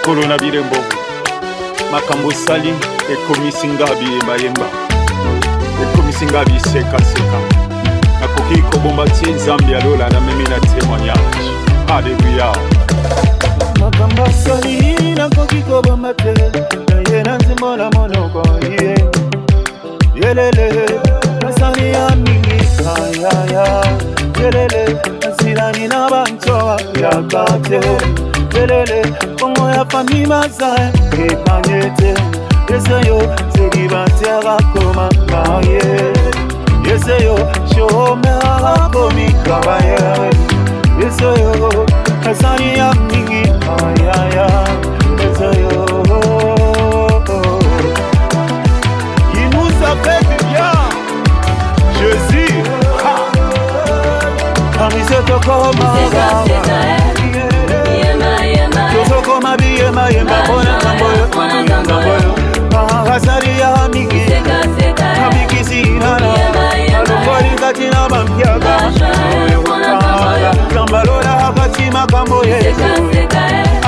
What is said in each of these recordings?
Corona birembo makambo sali ekomisi ngabi yemba ekomisi ngabi seka nakoki kobomba tie Nzambe alola na memi na témoignage. Alléluia. Makambo sali nakoki kobomba te ye na nzimbo na monoko yelele nasali ya mingi ya yelele nasilani na bantoa ya kate yelele kongo ya fami maza epanyete yeseyo selibatiara koma kaye yeseyo shomera komi kabaye yeseyo nasali ya mingi ayaya yeseyo. Il nous a fait du bien Jésus. Kamisete koma Tozo koma biyema yemba bona kamboyo Kasari ya mingi Kamikisi inana Alukori katina bampiaga Kambalora hakatima kambo yesu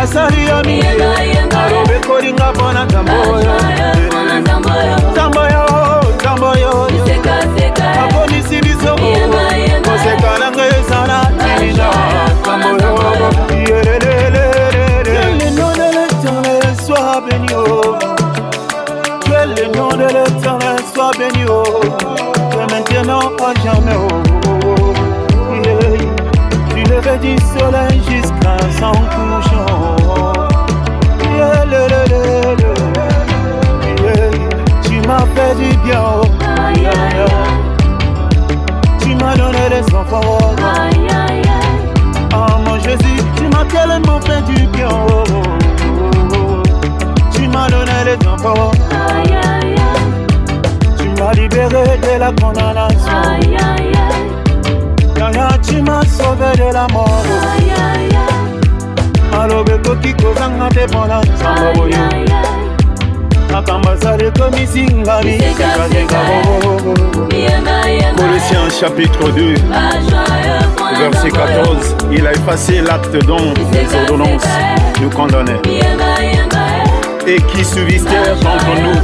Asari ya mingi Arobe koringa bona kamboyo Tamboyo Aponisi biso Kosekana ngezana Tina Kamboyo Que le nom de l'Éternel soit béni. Que le nom de l'Éternel soit béni. Que maintenant à jamais. Du lever du soleil jusqu'à son couchant. Tu m'as fait du bien. Tu m'as donné les enfants. Ah mon Jésus, tu m'as tellement fait du bien. Tu m'as donné les enfants. Tu m'as libéré de la condamnation. Tu m'as sauvé de la mort. Alors beko kiko zanga te bona samboyo. Colossiens chapitre 2 verset 14. Il a effacé l'acte dont les ordonnances nous condamnaient et qui subsistaient contre nous,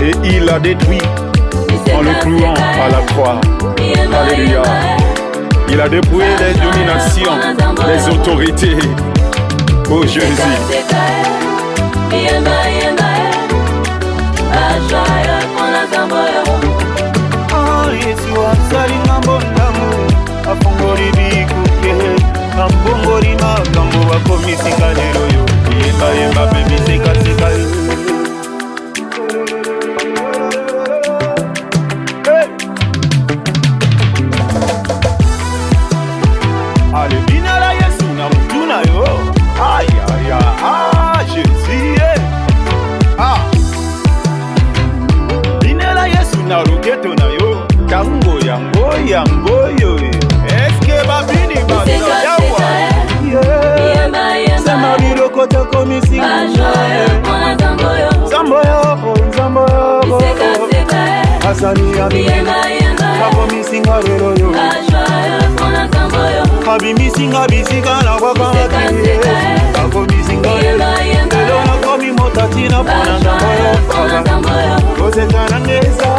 et il l'a détruit en le clouant à la croix. Alléluia. Il a dépouillé les dominations, les autorités. Oh Jésus. Yesu asali ngambo afongori bikuke kambongori makambo bakomisika lelo yo yemba bemiseka seka ale bina la Yesu na mutuna yo aya Jésus bina la Yesu na roketo na yo tango yango yo eske babini baso yawa sema biloko tokomisi Zamboyo asani ya bakomisinga lelo yo abimisinga bisika na kwakangaki bakomisinga lelo nakomi motatina mpona Zamboyo kosekana ngeza